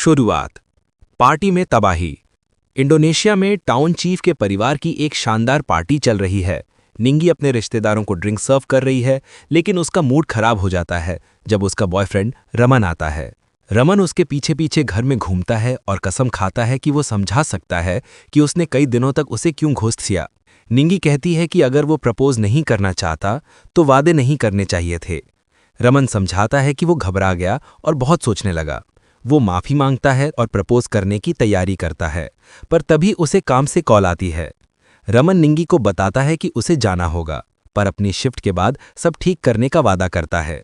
शुरुआत। पार्टी में तबाही। इंडोनेशिया में टाउन चीफ के परिवार की एक शानदार पार्टी चल रही है। निंगी अपने रिश्तेदारों को ड्रिंक सर्व कर रही है, लेकिन उसका मूड खराब हो जाता है जब उसका बॉयफ्रेंड रमन आता है। रमन उसके पीछे पीछे घर में घूमता है और कसम खाता है कि वो समझा सकता है कि उसने कई दिनों तक उसे क्यों घोस्ट किया। निंगी कहती है कि अगर वो प्रपोज नहीं करना चाहता तो वादे नहीं करने चाहिए थे। रमन समझाता है कि वो घबरा गया और बहुत सोचने लगा। वो माफी मांगता है और प्रपोज करने की तैयारी करता है, पर तभी उसे काम से कॉल आती है। रमन निंगी को बताता है कि उसे जाना होगा, पर अपनी शिफ्ट के बाद सब ठीक करने का वादा करता है।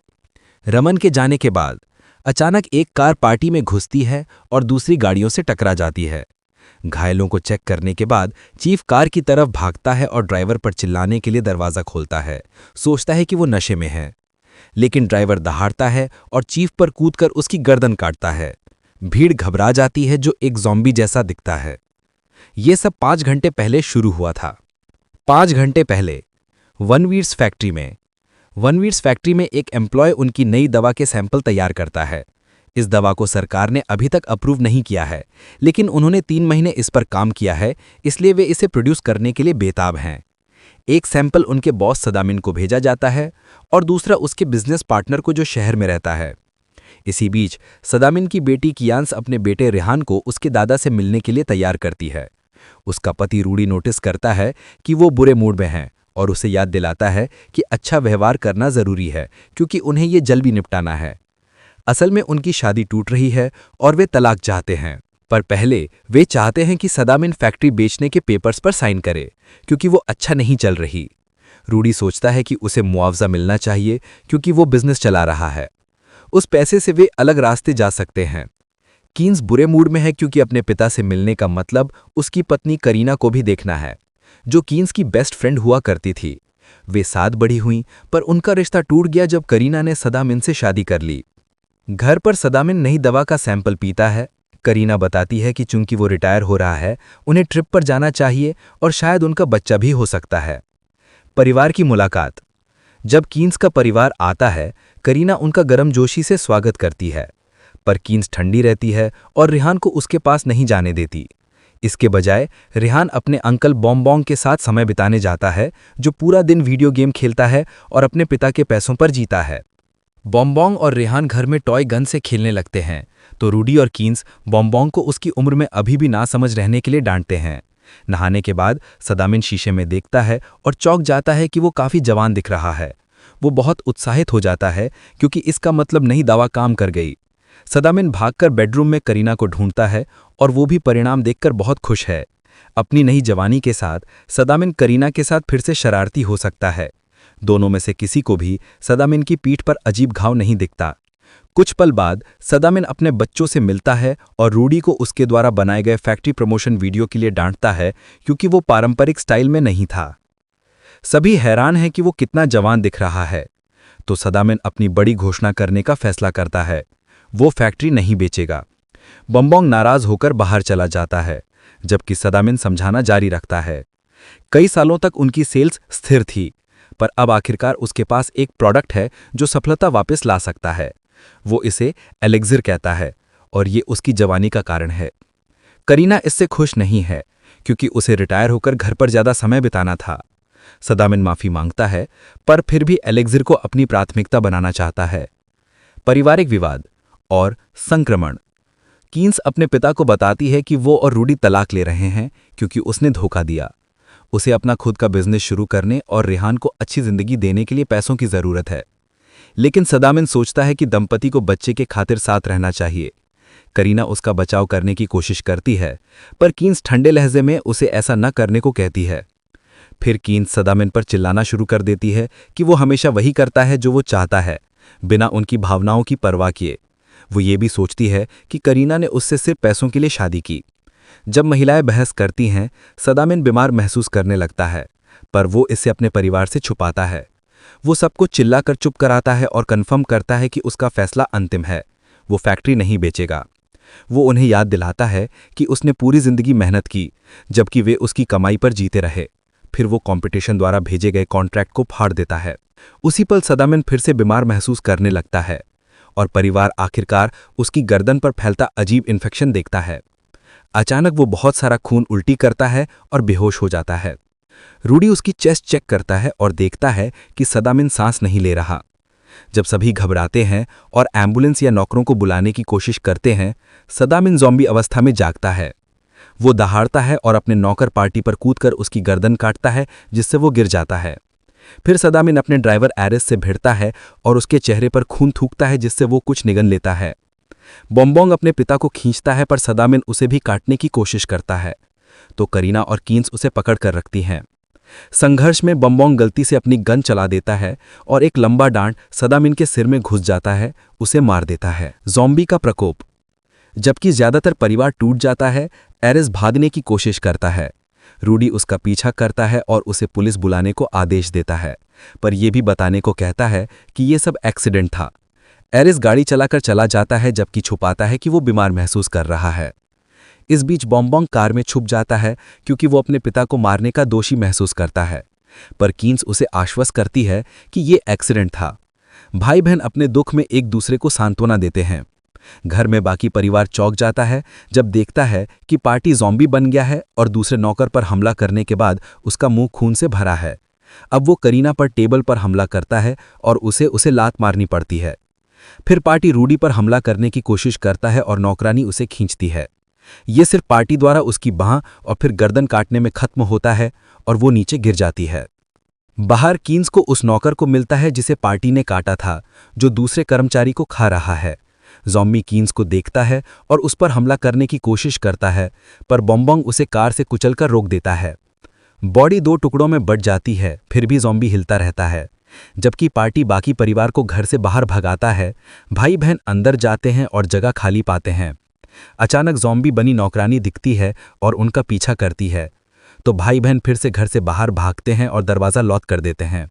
रमन के जाने के बाद अचानक एक कार पार्टी में घुसती है और दूसरी गाड़ियों से टकरा जाती है। घायलों को चेक करने के बाद चीफ कार की तरफ भागता है और ड्राइवर पर चिल्लाने के लिए दरवाजा खोलता है। सोचता है कि वो नशे में है, लेकिन ड्राइवर दहाड़ता है और चीफ पर कूदकर उसकी गर्दन काटता है। भीड़ घबरा जाती है, जो एक ज़ॉम्बी जैसा दिखता है। ये सब 5 घंटे पहले शुरू हुआ था। 5 घंटे पहले वनवीर्स फैक्ट्री में एक एम्प्लॉय उनकी नई दवा के सैंपल तैयार करता है। इस दवा को सरकार ने अभी तक अप्रूव नहीं किया है, लेकिन उन्होंने 3 महीने इस पर काम किया है, इसलिए वे इसे प्रोड्यूस करने के लिए बेताब हैं। एक सैंपल उनके बॉस सदामिन को भेजा जाता है और दूसरा उसके बिजनेस पार्टनर को, जो शहर में रहता है। इसी बीच सदामिन की बेटी कियांस अपने बेटे रेहान को उसके दादा से मिलने के लिए तैयार करती है। उसका पति रूडी नोटिस करता है कि वो बुरे मूड में हैं और उसे याद दिलाता है कि अच्छा व्यवहार करना जरूरी है, क्योंकि उन्हें ये जल्दी निपटाना है। असल में उनकी शादी टूट रही है और वे तलाक चाहते हैं, पर पहले वे चाहते हैं कि सदामिन फैक्ट्री बेचने के पेपर्स पर साइन करे, क्योंकि वो अच्छा नहीं चल रही। रूडी सोचता है कि उसे मुआवजा मिलना चाहिए, क्योंकि वो बिजनेस चला रहा है। उस पैसे से वे अलग रास्ते जा सकते हैं। कीन्स बुरे मूड में है, क्योंकि अपने पिता से मिलने का मतलब उसकी पत्नी करीना को भी देखना है, जो कीन्स की बेस्ट फ्रेंड हुआ करती थी। वे साथ बढ़ी हुईं, पर उनका रिश्ता टूट गया जब करीना ने सदामिन से शादी कर ली। घर पर सदामिन नई दवा का सैंपल पीता है। करीना बताती है कि चूंकि वो रिटायर हो रहा है, उन्हें ट्रिप पर जाना चाहिए और शायद उनका बच्चा भी हो सकता है। परिवार की मुलाकात। जब कीन्स का परिवार आता है, करीना उनका गर्मजोशी से स्वागत करती है, पर कीन्स ठंडी रहती है और रेहान को उसके पास नहीं जाने देती। इसके बजाय रेहान अपने अंकल बॉम्बोंग के साथ समय बिताने जाता है, जो पूरा दिन वीडियो गेम खेलता है और अपने पिता के पैसों पर जीता है। बॉम्बोंग और रेहान घर में टॉय गन से खेलने लगते हैं, तो रूडी और कीन्स बॉम्बोंग को उसकी उम्र में अभी भी नासमझ रहने के लिए डांटते हैं। नहाने के बाद सदामिन शीशे में देखता है और चौंक जाता है कि वो काफी जवान दिख रहा है। वो बहुत उत्साहित हो जाता है, क्योंकि इसका मतलब नई दवा काम कर गई। सदामिन भागकर बेडरूम में करीना को ढूंढता है और वो भी परिणाम देखकर बहुत खुश है। अपनी नई जवानी के साथ सदामिन करीना के साथ फिर से शरारती हो सकता है। दोनों में से किसी को भी सदामिन की पीठ पर अजीब घाव नहीं दिखता। कुछ पल बाद सदामिन अपने बच्चों से मिलता है और रूडी को उसके द्वारा बनाए गए फैक्ट्री प्रमोशन वीडियो के लिए डांटता है, क्योंकि वो पारंपरिक स्टाइल में नहीं था। सभी हैरान हैं कि वो कितना जवान दिख रहा है, तो सदामिन अपनी बड़ी घोषणा करने का फैसला करता है। वो फैक्ट्री नहीं बेचेगा। बॉम्बोंग नाराज होकर बाहर चला जाता है, जबकि सदामिन समझाना जारी रखता है। कई सालों तक उनकी सेल्स स्थिर थी, पर अब आखिरकार उसके पास एक प्रोडक्ट है जो सफलता वापस ला सकता है। वो इसे एलेक्सिर कहता है और ये उसकी जवानी का कारण है। करीना इससे खुश नहीं है, क्योंकि उसे रिटायर होकर घर पर ज्यादा समय बिताना था। सदामिन माफी मांगता है, पर फिर भी एलेक्सिर को अपनी प्राथमिकता बनाना चाहता है। पारिवारिक विवाद और संक्रमण। कीन्स अपने पिता को बताती है कि वो और रूडी तलाक ले रहे हैं, क्योंकि उसने धोखा दिया। उसे अपना खुद का बिजनेस शुरू करने और रेहान को अच्छी जिंदगी देने के लिए पैसों की जरूरत है। लेकिन सदामिन सोचता है कि दंपति को बच्चे के खातिर साथ रहना चाहिए। करीना उसका बचाव करने की कोशिश करती है, पर कीन्स ठंडे लहजे में उसे ऐसा न करने को कहती है। फिर कीन्स सदामिन पर चिल्लाना शुरू कर देती है कि वो हमेशा वही करता है जो वो चाहता है, बिना उनकी भावनाओं की परवाह किए। वो ये भी सोचती है कि करीना ने उससे सिर्फ पैसों के लिए शादी की। जब महिलाएं बहस करती हैं, सदामिन बीमार महसूस करने लगता है, पर वो इसे अपने परिवार से छुपाता है। वो सबको चिल्लाकर चुप कराता है और कन्फर्म करता है कि उसका फैसला अंतिम है। वो फैक्ट्री नहीं बेचेगा। वो उन्हें याद दिलाता है कि उसने पूरी जिंदगी मेहनत की, जबकि वे उसकी कमाई पर जीते रहे। फिर वो कंपटीशन द्वारा भेजे गए कॉन्ट्रैक्ट को फाड़ देता है। उसी पल सदामिन फिर से बीमार महसूस करने लगता है और परिवार आखिरकार उसकी गर्दन पर फैलता अजीब इन्फेक्शन देखता है। अचानक वो बहुत सारा खून उल्टी करता है और बेहोश हो जाता है। रूडी उसकी चेस्ट चेक करता है और देखता है कि सदामिन सांस नहीं ले रहा। जब सभी घबराते हैं और एम्बुलेंस या नौकरों को बुलाने की कोशिश करते हैं, सदामिन ज़ॉम्बी अवस्था में जागता है। वो दहाड़ता है और अपने नौकर पार्टी पर कूदकर उसकी गर्दन काटता है, जिससे वो गिर जाता है। फिर सदामिन अपने ड्राइवर एरिस से भिड़ता है और उसके चेहरे पर खून थूकता है, जिससे वो कुछ निगल लेता है। बॉम्बोंग अपने पिता को खींचता है, पर सदामिन उसे भी काटने की कोशिश करता है, तो करीना और कीन्स उसे पकड़ कर रखती हैं। संघर्ष में बॉम्बोंग गलती से अपनी गन चला देता है और एक लंबा डांट सदामिन के सिर में घुस जाता है, उसे मार देता है। ज़ॉम्बी का प्रकोप। जबकि ज्यादातर परिवार टूट जाता है, एरिस भागने की कोशिश करता है। रूडी उसका पीछा करता है और उसे पुलिस बुलाने को आदेश देता है, पर यह भी बताने को कहता है कि यह सब एक्सीडेंट था। एरिस गाड़ी चलाकर चला जाता है, जबकि छुपाता है कि वो बीमार महसूस कर रहा है। इस बीच बॉम्बोंग कार में छुप जाता है, क्योंकि वो अपने पिता को मारने का दोषी महसूस करता है, पर कीन्स उसे आश्वस्त करती है कि ये एक्सीडेंट था। भाई बहन अपने दुख में एक दूसरे को सांत्वना देते हैं। घर में बाकी परिवार चौंक जाता है जब देखता है कि पार्टी ज़ॉम्बी बन गया है और दूसरे नौकर पर हमला करने के बाद उसका मुंह खून से भरा है। अब वो करीना पर टेबल पर हमला करता है और उसे लात मारनी पड़ती है। फिर पार्टी रूडी पर हमला करने की कोशिश करता है और नौकरानी उसे खींचती है। ये सिर्फ पार्टी द्वारा उसकी बांह और फिर गर्दन काटने में खत्म होता है और वो नीचे गिर जाती है। बाहर कीन्स को उस नौकर को मिलता है जिसे पार्टी ने काटा था, जो दूसरे कर्मचारी को खा रहा है। ज़ॉम्बी कीन्स को देखता है और उस पर हमला करने की कोशिश करता है, पर बॉम्बोंग उसे कार से कुचलकर रोक देता है। बॉडी 2 टुकड़ों में बंट जाती है, फिर भी ज़ॉम्बी हिलता रहता है। जबकि पार्टी बाकी परिवार को घर से बाहर भगाता है, भाई बहन अंदर जाते हैं और जगह खाली पाते हैं। अचानक ज़ॉम्बी बनी नौकरानी दिखती है और उनका पीछा करती है, तो भाई बहन फिर से घर से बाहर भागते हैं और दरवाज़ा लॉक कर देते हैं।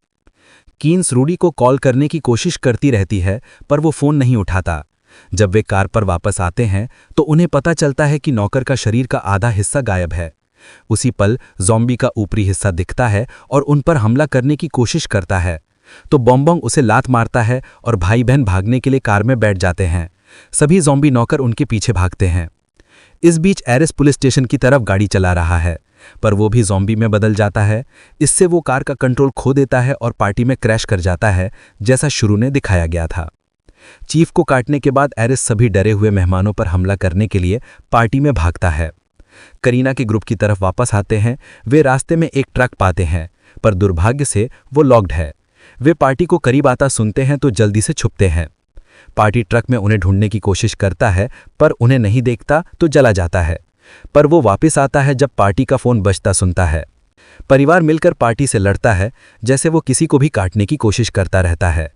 कीन्स रूडी को कॉल करने की कोशिश करती रहती है, पर वो फ़ोन नहीं उठाता। जब वे कार पर वापस आते हैं तो उन्हें पता चलता है कि नौकर का शरीर का आधा हिस्सा गायब है। उसी पल ज़ॉम्बी का ऊपरी हिस्सा दिखता है और उन पर हमला करने की कोशिश करता है, तो बॉम्बोंग उसे लात मारता है और भाई बहन भागने के लिए कार में बैठ जाते हैं। सभी ज़ॉम्बी नौकर उनके पीछे भागते हैं। इस बीच एरिस पुलिस स्टेशन की तरफ गाड़ी चला रहा है, पर वो भी ज़ॉम्बी में बदल जाता है। इससे वो कार का कंट्रोल खो देता है और पार्टी में क्रैश कर जाता है, जैसा शुरू में दिखाया गया था। चीफ को काटने के बाद एरिस सभी डरे हुए मेहमानों पर हमला करने के लिए पार्टी में भागता है। करीना के ग्रुप की तरफ वापस आते हैं। वे रास्ते में एक ट्रक पाते हैं, पर दुर्भाग्य से वो लॉक्ड है। वे पार्टी को करीब आता सुनते हैं तो जल्दी से छुपते हैं। पार्टी ट्रक में उन्हें ढूंढने की कोशिश करता है, पर उन्हें नहीं देखता तो चला जाता है। पर वो वापस आता है जब पार्टी का फ़ोन बजता सुनता है। परिवार मिलकर पार्टी से लड़ता है, जैसे वो किसी को भी काटने की कोशिश करता रहता है।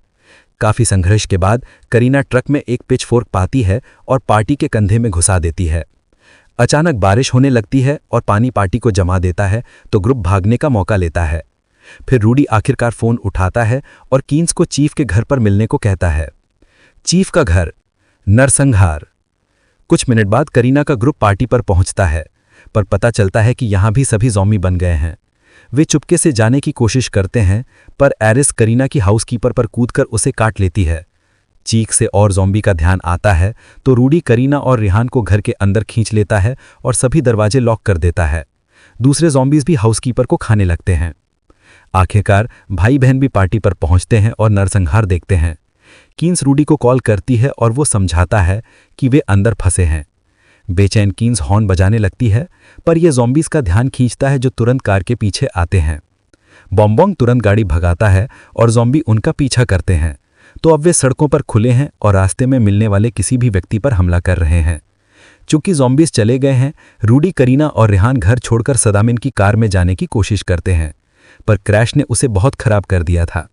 काफ़ी संघर्ष के बाद करीना ट्रक में एक पिचफोर्क पाती है और पार्टी के कंधे में घुसा देती है। अचानक बारिश होने लगती है और पानी पार्टी को जमा देता है, तो ग्रुप भागने का मौका लेता है। फिर रूडी आखिरकार फ़ोन उठाता है और कीन्स को चीफ के घर पर मिलने को कहता है। चीफ का घर, नरसंहार। कुछ मिनट बाद करीना का ग्रुप पार्टी पर पहुंचता है, पर पता चलता है कि यहां भी सभी ज़ॉम्बी बन गए हैं। वे चुपके से जाने की कोशिश करते हैं, पर एरिस करीना की हाउसकीपर पर कूदकर उसे काट लेती है। चीख से और ज़ॉम्बी का ध्यान आता है तो रूडी करीना और रिहान को घर के अंदर खींच लेता है और सभी दरवाजे लॉक कर देता है। दूसरे ज़ॉम्बीज़ भी हाउसकीपर को खाने लगते हैं। आखिरकार भाई बहन भी पार्टी पर पहुंचते हैं और नरसंहार देखते हैं। कीन्स रूडी को कॉल करती है और वो समझाता है कि वे अंदर फंसे हैं। बेचैन कीन्स हॉर्न बजाने लगती है, पर यह ज़ॉम्बीज़ का ध्यान खींचता है जो तुरंत कार के पीछे आते हैं। बॉम्बोंग तुरंत गाड़ी भगाता है और ज़ॉम्बी उनका पीछा करते हैं, तो अब वे सड़कों पर खुले हैं और रास्ते में मिलने वाले किसी भी व्यक्ति पर हमला कर रहे हैं। चूंकि ज़ॉम्बीज़ चले गए हैं, रूडी, करीना और रिहान घर छोड़कर सदामिन की कार में जाने की कोशिश करते हैं, पर क्रैश ने उसे बहुत खराब कर दिया था।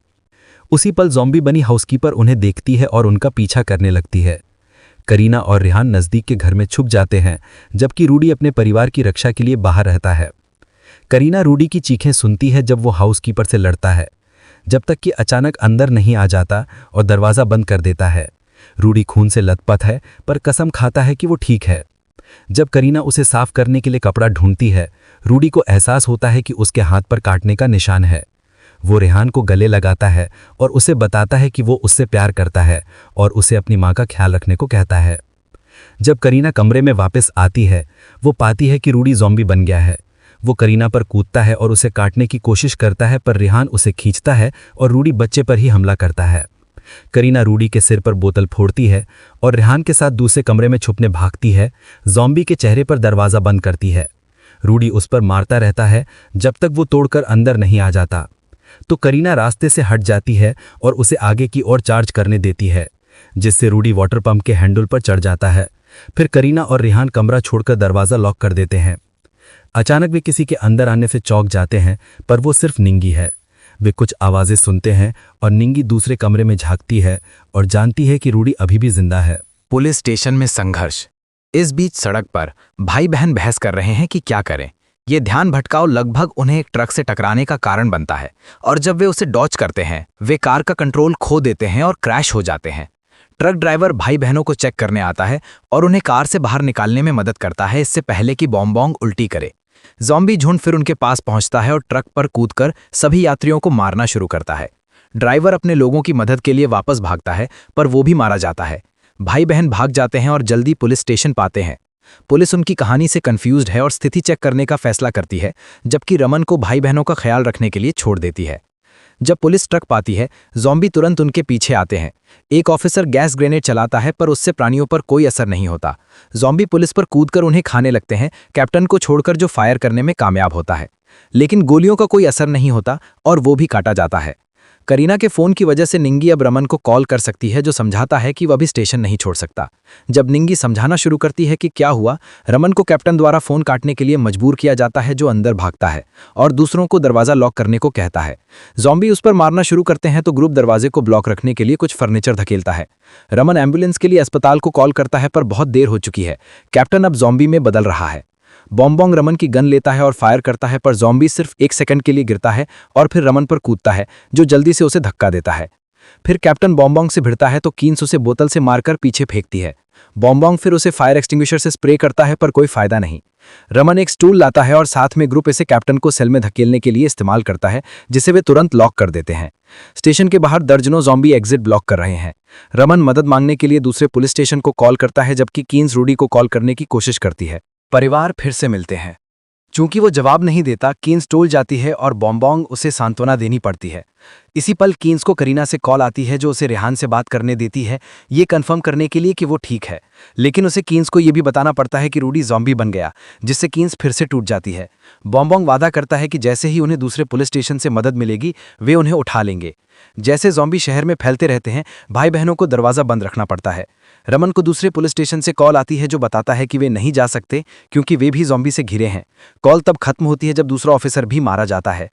उसी पल ज़ॉम्बी बनी हाउसकीपर उन्हें देखती है और उनका पीछा करने लगती है। करीना और रिहान नज़दीक के घर में छुप जाते हैं, जबकि रूडी अपने परिवार की रक्षा के लिए बाहर रहता है। करीना रूडी की चीखें सुनती है जब वो हाउसकीपर से लड़ता है, जब तक कि अचानक अंदर नहीं आ जाता और दरवाज़ा बंद कर देता है। रूडी खून से लथपथ है, पर कसम खाता है कि वो ठीक है। जब करीना उसे साफ करने के लिए कपड़ा ढूंढती है, रूडी को एहसास होता है कि उसके हाथ पर काटने का निशान है। वो रेहान को गले लगाता है और उसे बताता है कि वो उससे प्यार करता है और उसे अपनी माँ का ख्याल रखने को कहता है। जब करीना कमरे में वापस आती है, वो पाती है कि रूडी ज़ॉम्बी बन गया है। वो करीना पर कूदता है और उसे काटने की कोशिश करता है, पर रेहान उसे खींचता है और रूडी बच्चे पर ही हमला करता है। करीना रूडी के सिर पर बोतल फोड़ती है और रेहान के साथ दूसरे कमरे में छुपने भागती है। ज़ॉम्बी के चेहरे पर दरवाज़ा बंद करती है। रूडी उस पर मारता रहता है जब तक वो तोड़कर अंदर नहीं आ जाता। तो करीना रास्ते से हट जाती है और उसे आगे की ओर चार्ज करने देती है, जिससे रूडी वाटर पंप के हैंडल पर चढ़ जाता है। फिर करीना और रेहान कमरा छोड़कर दरवाज़ा लॉक कर देते हैं। अचानक वे किसी के अंदर आने से चौंक जाते हैं, पर वो सिर्फ निंगी है। वे कुछ आवाज़ें सुनते हैं और निंगी दूसरे कमरे में झांकती है और जानती है कि रूडी अभी भी जिंदा है। पुलिस स्टेशन में संघर्ष। इस बीच सड़क पर भाई बहन बहस कर रहे हैं कि क्या करें। ये ध्यान भटकाव लगभग उन्हें एक ट्रक से टकराने का कारण बनता है, और जब वे उसे डॉज करते हैं, वे कार का कंट्रोल खो देते हैं और क्रैश हो जाते हैं। ट्रक ड्राइवर भाई बहनों को चेक करने आता है और उन्हें कार से बाहर निकालने में मदद करता है, इससे पहले कि बॉम्ब उल्टी करे। ज़ॉम्बी झुंड फिर उनके पास पहुंचता है और ट्रक पर कूदकर सभी यात्रियों को मारना शुरू करता है। ड्राइवर अपने लोगों की मदद के लिए वापस भागता है, पर वो भी मारा जाता है। भाई बहन भाग जाते हैं और जल्दी पुलिस स्टेशन पाते हैं। पुलिस उनकी कहानी से कंफ्यूज्ड है और स्थिति चेक करने का फैसला करती है, जबकि रमन को भाई बहनों का ख्याल रखने के लिए छोड़ देती है। जब पुलिस ट्रक पाती है, ज़ॉम्बी तुरंत उनके पीछे आते हैं। एक ऑफिसर गैस ग्रेनेड चलाता है, पर उससे प्राणियों पर कोई असर नहीं होता। ज़ॉम्बी पुलिस पर कूदकर उन्हें खाने लगते हैं, कैप्टन को छोड़कर, जो फायर करने में कामयाब होता है। लेकिन गोलियों का कोई असर नहीं होता और वो भी काटा जाता है। करीना के फोन की वजह से निंगी अब रमन को कॉल कर सकती है, जो समझाता है कि वह भी स्टेशन नहीं छोड़ सकता। जब निंगी समझाना शुरू करती है कि क्या हुआ, रमन को कैप्टन द्वारा फोन काटने के लिए मजबूर किया जाता है, जो अंदर भागता है और दूसरों को दरवाजा लॉक करने को कहता है। ज़ॉम्बी उस पर मारना शुरू करते हैं, तो ग्रुप दरवाजे को ब्लॉक रखने के लिए कुछ फर्नीचर धकेलता है। रमन एम्बुलेंस के लिए अस्पताल को कॉल करता है, पर बहुत देर हो चुकी है। कैप्टन अब ज़ॉम्बी में बदल रहा है। बॉम्बोंग रमन की गन लेता है और फायर करता है, पर ज़ॉम्बी सिर्फ 1 सेकंड के लिए गिरता है और फिर रमन पर कूदता है, जो जल्दी से उसे धक्का देता है। फिर कैप्टन बॉम्बोंग से भिड़ता है, तो कीन्स उसे बोतल से मारकर पीछे फेंकती है। बॉम्बोंग फिर उसे फायर एक्सटिंग्विशर से स्प्रे करता है, पर कोई फायदा नहीं। रमन एक स्टूल लाता है और साथ में ग्रुप इसे कैप्टन को सेल में धकेलने के लिए इस्तेमाल करता है, जिसे वे तुरंत लॉक कर देते हैं। स्टेशन के बाहर दर्जनों ज़ॉम्बी एग्जिट ब्लॉक कर रहे हैं। रमन मदद मांगने के लिए दूसरे पुलिस स्टेशन को कॉल करता है, जबकि कीन्स रूडी को कॉल करने की कोशिश करती है। परिवार फिर से मिलते हैं। चूंकि वो जवाब नहीं देता, कीन्स टोल जाती है और बॉम्बोंग उसे सांत्वना देनी पड़ती है। इसी पल कीन्स को करीना से कॉल आती है, जो उसे रेहान से बात करने देती है, ये कंफर्म करने के लिए कि वो ठीक है। लेकिन उसे कीन्स को ये भी बताना पड़ता है कि रूडी ज़ॉम्बी बन गया, जिससे कीन्स फिर से टूट जाती है। बॉम्बोंग वादा करता है कि जैसे ही उन्हें दूसरे पुलिस स्टेशन से मदद मिलेगी, वे उन्हें उठा लेंगे। जैसे ज़ॉम्बी शहर में फैलते रहते हैं, भाई बहनों को दरवाज़ा बंद रखना पड़ता है। रमन को दूसरे पुलिस स्टेशन से कॉल आती है, जो बताता है कि वे नहीं जा सकते क्योंकि वे भी ज़ॉम्बी से घिरे हैं। कॉल तब खत्म होती है जब दूसरा ऑफिसर भी मारा जाता है।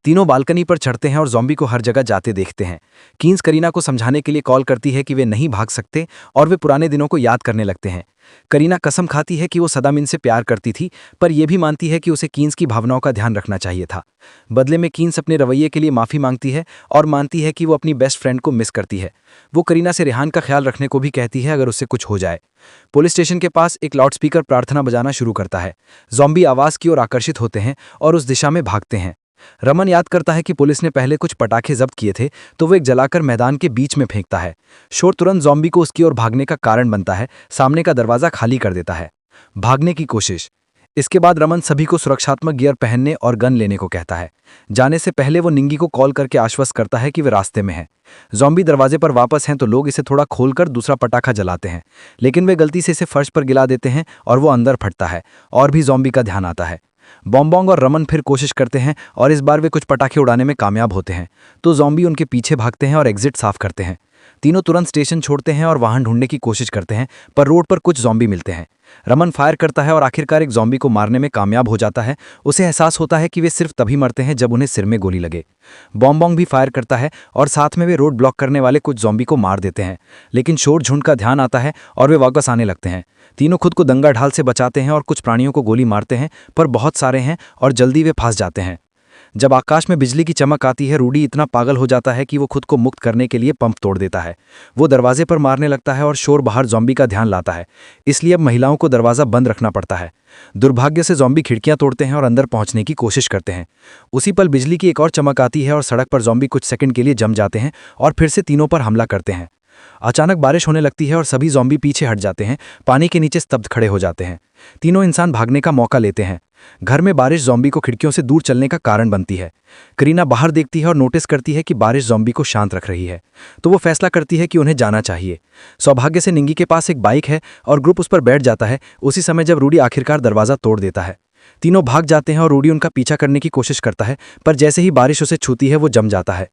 तीनों बालकनी पर चढ़ते हैं और ज़ॉम्बी को हर जगह जाते देखते हैं। कीन्स करीना को समझाने के लिए कॉल करती है कि वे नहीं भाग सकते, और वे पुराने दिनों को याद करने लगते हैं। करीना कसम खाती है कि वो सदामिन से प्यार करती थी, पर यह भी मानती है कि उसे कीन्स की भावनाओं का ध्यान रखना चाहिए था। बदले में कीन्स अपने रवैये के लिए माफ़ी मांगती है और मानती है कि वो अपनी बेस्ट फ्रेंड को मिस करती है। वो करीना से रेहान का ख्याल रखने को भी कहती है, अगर उससे कुछ हो जाए। पुलिस स्टेशन के पास एक लाउडस्पीकर प्रार्थना बजाना शुरू करता है। ज़ॉम्बी आवाज़ की ओर आकर्षित होते हैं और उस दिशा में भागते हैं। रमन याद करता है कि पुलिस ने पहले कुछ पटाखे जब्त किए थे, तो वो एक जलाकर मैदान के बीच में फेंकता है। शोर तुरंत ज़ॉम्बी को उसकी ओर भागने का कारण बनता है, सामने का दरवाज़ा खाली कर देता है। भागने की कोशिश। इसके बाद रमन सभी को सुरक्षात्मक गियर पहनने और गन लेने को कहता है। जाने से पहले वो निंगी को कॉल करके आश्वस्त करता है कि वे रास्ते में हैं। ज़ॉम्बी दरवाजे पर वापस हैं, तो लोग इसे थोड़ा खोलकर दूसरा पटाखा जलाते हैं, लेकिन वे गलती से इसे फर्श पर गिरा देते हैं और वो अंदर फटता है और भी ज़ॉम्बी का ध्यान आता है। बॉम्बोंग और रमन फिर कोशिश करते हैं और इस बार वे कुछ पटाखे उड़ाने में कामयाब होते हैं, तो ज़ॉम्बी उनके पीछे भागते हैं और एग्जिट साफ करते हैं। तीनों तुरंत स्टेशन छोड़ते हैं और वाहन ढूंढने की कोशिश करते हैं, पर रोड पर कुछ ज़ॉम्बी मिलते हैं। रमन फायर करता है और आखिरकार एक ज़ॉम्बी को मारने में कामयाब हो जाता है। उसे एहसास होता है कि वे सिर्फ तभी मरते हैं जब उन्हें सिर में गोली लगे। बॉम्बोंग भी फायर करता है और साथ में वे रोड ब्लॉक करने वाले कुछ ज़ॉम्बी को मार देते हैं, लेकिन शोर झुंड का ध्यान आता है और वे वापस आने लगते हैं। तीनों खुद को दंगा ढाल से बचाते हैं और कुछ प्राणियों को गोली मारते हैं, पर बहुत सारे हैं और जल्दी वे फंस जाते हैं। जब आकाश में बिजली की चमक आती है, रूडी इतना पागल हो जाता है कि वो खुद को मुक्त करने के लिए पंप तोड़ देता है। वो दरवाजे पर मारने लगता है और शोर बाहर ज़ॉम्बी का ध्यान लाता है, इसलिए अब महिलाओं को दरवाज़ा बंद रखना पड़ता है। दुर्भाग्य से ज़ॉम्बी खिड़कियां तोड़ते हैं और अंदर पहुंचने की कोशिश करते हैं। उसी पल बिजली की एक और चमक आती है और सड़क पर ज़ॉम्बी कुछ सेकंड के लिए जम जाते हैं और फिर से तीनों पर हमला करते हैं। अचानक बारिश होने लगती है और सभी ज़ॉम्बी पीछे हट जाते हैं, पानी के नीचे स्तब्ध खड़े हो जाते हैं। तीनों इंसान भागने का मौका लेते हैं। घर में बारिश ज़ॉम्बी को खिड़कियों से दूर चलने का कारण बनती है। करीना बाहर देखती है और नोटिस करती है कि बारिश ज़ॉम्बी को शांत रख रही है, तो वो फैसला करती है कि उन्हें जाना चाहिए। सौभाग्य से निंगी के पास एक बाइक है और ग्रुप उस पर बैठ जाता है। उसी समय जब रूडी आखिरकार दरवाज़ा तोड़ देता है, तीनों भाग जाते हैं और रूडी उनका पीछा करने की कोशिश करता है, पर जैसे ही बारिश उसे छूती है वो जम जाता है।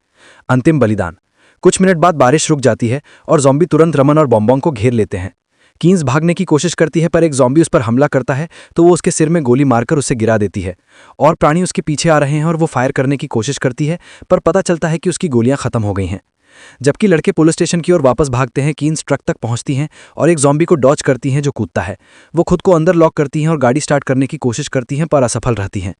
अंतिम बलिदान। कुछ मिनट बाद बारिश रुक जाती है और ज़ॉम्बी तुरंत रमन और बॉम्बोंग को घेर लेते हैं। कीन्स भागने की कोशिश करती है, पर एक ज़ॉम्बी उस पर हमला करता है तो वो उसके सिर में गोली मारकर उसे गिरा देती है। और प्राणी उसके पीछे आ रहे हैं और वो फायर करने की कोशिश करती है, पर पता चलता है कि उसकी गोलियां खत्म हो गई हैं। जबकि लड़के पुलिस स्टेशन की ओर वापस भागते हैं, कीन्स ट्रक तक पहुंचती हैं और एक ज़ॉम्बी को डॉच करती हैं जो कूदता है। वो खुद को अंदर लॉक करती हैं और गाड़ी स्टार्ट करने की कोशिश करती हैं, पर असफल रहती हैं।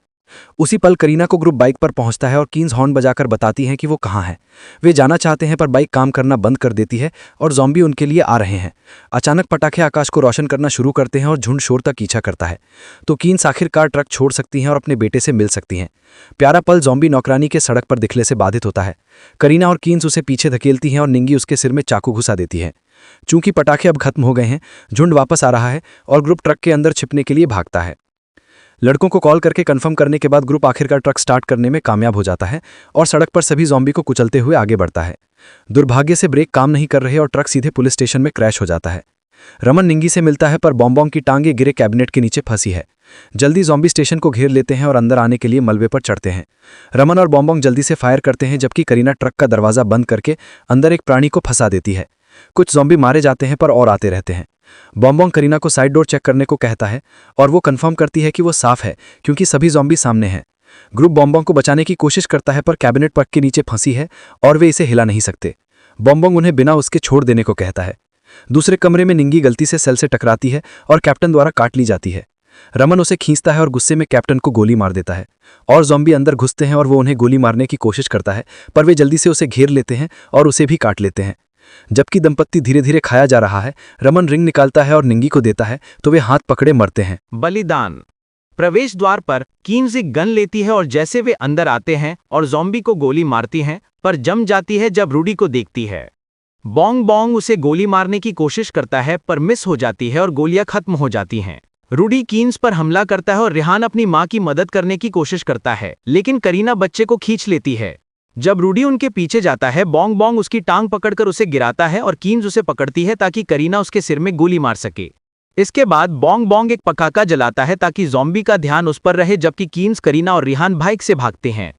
उसी पल करीना को ग्रुप बाइक पर पहुंचता है और कीन्स हॉर्न बजाकर बताती हैं कि वो कहाँ है। वे जाना चाहते हैं, पर बाइक काम करना बंद कर देती है और ज़ॉम्बी उनके लिए आ रहे हैं। अचानक पटाखे आकाश को रोशन करना शुरू करते हैं और झुंड शोर तक पीछा करता है, तो कीन्स आखिरकार ट्रक छोड़ सकती हैं और अपने बेटे से मिल सकती हैं। प्यारा पल ज़ॉम्बी नौकरानी के सड़क पर दिखने से बाधित होता है। करीना और कीन्स उसे पीछे धकेलती हैं और निंगी उसके सिर में चाकू घुसा देती है। चूंकि पटाखे अब खत्म हो गए हैं, झुंड वापस आ रहा है और ग्रुप ट्रक के अंदर छिपने के लिए भागता है। लड़कों को कॉल करके कंफर्म करने के बाद ग्रुप आखिरकार ट्रक स्टार्ट करने में कामयाब हो जाता है और सड़क पर सभी ज़ॉम्बी को कुचलते हुए आगे बढ़ता है। दुर्भाग्य से ब्रेक काम नहीं कर रहे और ट्रक सीधे पुलिस स्टेशन में क्रैश हो जाता है। रमन निंगी से मिलता है, पर बॉम्बोंग की टांगे गिरे कैबिनेट के नीचे फंसी है। जल्दी ज़ॉम्बी स्टेशन को घेर लेते हैं और अंदर आने के लिए मलबे पर चढ़ते हैं। रमन और बॉम्बोंग जल्दी से फायर करते हैं, जबकि करीना ट्रक का दरवाज़ा बंद करके अंदर एक प्राणी को फंसा देती है। कुछ ज़ॉम्बी मारे जाते हैं, पर और आते रहते हैं। बॉम्बोंग करीना को साइड डोर चेक करने को कहता है और वो कंफर्म करती है कि वो साफ है, क्योंकि सभी ज़ॉम्बी सामने हैं। ग्रुप बॉम्बोंग को बचाने की कोशिश करता है, पर कैबिनेट ट्रक के नीचे फंसी है और वे इसे हिला नहीं सकते। बॉम्बोंग उन्हें बिना उसके छोड़ देने को कहता है। दूसरे कमरे में निंगी गलती से सेल से टकराती है और कैप्टन द्वारा काट ली जाती है। रमन उसे खींचता है और गुस्से में कैप्टन को गोली मार देता है और ज़ॉम्बी अंदर घुसते हैं और वो उन्हें गोली मारने की कोशिश करता है, पर वे जल्दी से उसे घेर लेते हैं और उसे भी काट लेते हैं। जबकि दंपत्ति धीरे धीरे खाया जा रहा है, रमन रिंग निकालता है और निंगी को देता है, तो वे हाथ पकड़े मरते हैं। बलिदान। प्रवेश द्वार पर कीन्स एक गन लेती है और जैसे वे अंदर आते हैं और ज़ॉम्बी को गोली मारती हैं, पर जम जाती है जब रूडी को देखती है। बॉन्ग बॉन्ग उसे गोली मारने की कोशिश करता है, पर मिस हो जाती है और गोलियां खत्म हो जाती हैं। रूडी कीन्स पर हमला करता है और रिहान अपनी मां की मदद करने की कोशिश करता है, लेकिन करीना बच्चे को खींच लेती है। जब रूडी उनके पीछे जाता है, बॉन्ग बॉन्ग उसकी टांग पकड़कर उसे गिराता है और कीन्स उसे पकड़ती है ताकि करीना उसके सिर में गोली मार सके। इसके बाद बॉन्ग बॉन्ग एक पटाखा जलाता है ताकि ज़ॉम्बी का ध्यान उस पर रहे, जबकि कीन्स, करीना और रिहान बाइक से भागते हैं।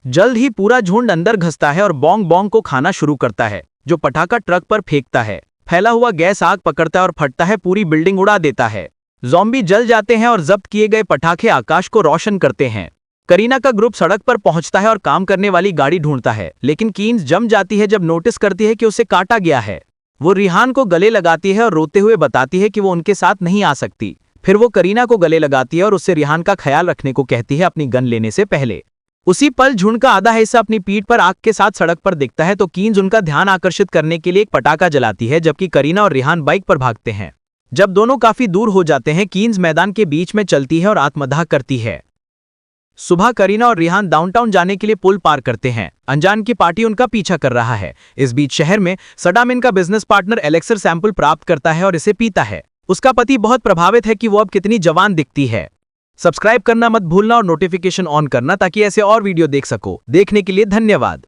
जल्द ही पूरा झुंड अंदर घुसता है और बॉन्ग बॉन्ग को खाना शुरू करता है, जो पटाखा ट्रक पर फेंकता है। फैला हुआ गैस आग पकड़ता है और फटता है, पूरी बिल्डिंग उड़ा देता है। ज़ॉम्बी जल जाते हैं और जब्त किए गए पटाखे आकाश को रोशन करते हैं। करीना का ग्रुप सड़क पर पहुंचता है और काम करने वाली गाड़ी ढूंढता है, लेकिन कीन्स जम जाती है जब नोटिस करती है कि उसे काटा गया है। वो रिहान को गले लगाती है और रोते हुए बताती है कि वो उनके साथ नहीं आ सकती। फिर वो करीना को गले लगाती है और उससे रिहान का ख्याल रखने को कहती है अपनी गन लेने से पहले। उसी पल झुंड का आधा हिस्सा अपनी पीठ पर आग के साथ सड़क पर दिखता है, तो कीन्स उनका ध्यान आकर्षित करने के लिए एक पटाखा जलाती है, जबकि करीना और रिहान बाइक पर भागते हैं। जब दोनों काफी दूर हो जाते हैं, कीन्स मैदान के बीच में चलती है और आत्मदाह करती है। सुबह करीना और रिहान डाउनटाउन जाने के लिए पुल पार करते हैं। अनजान की पार्टी उनका पीछा कर रहा है। इस बीच शहर में सडाम इनका बिजनेस पार्टनर एलेक्सर सैंपल प्राप्त करता है और इसे पीता है। उसका पति बहुत प्रभावित है कि वो अब कितनी जवान दिखती है। सब्सक्राइब करना मत भूलना और नोटिफिकेशन ऑन करना ताकि ऐसे और वीडियो देख सको। देखने के लिए धन्यवाद।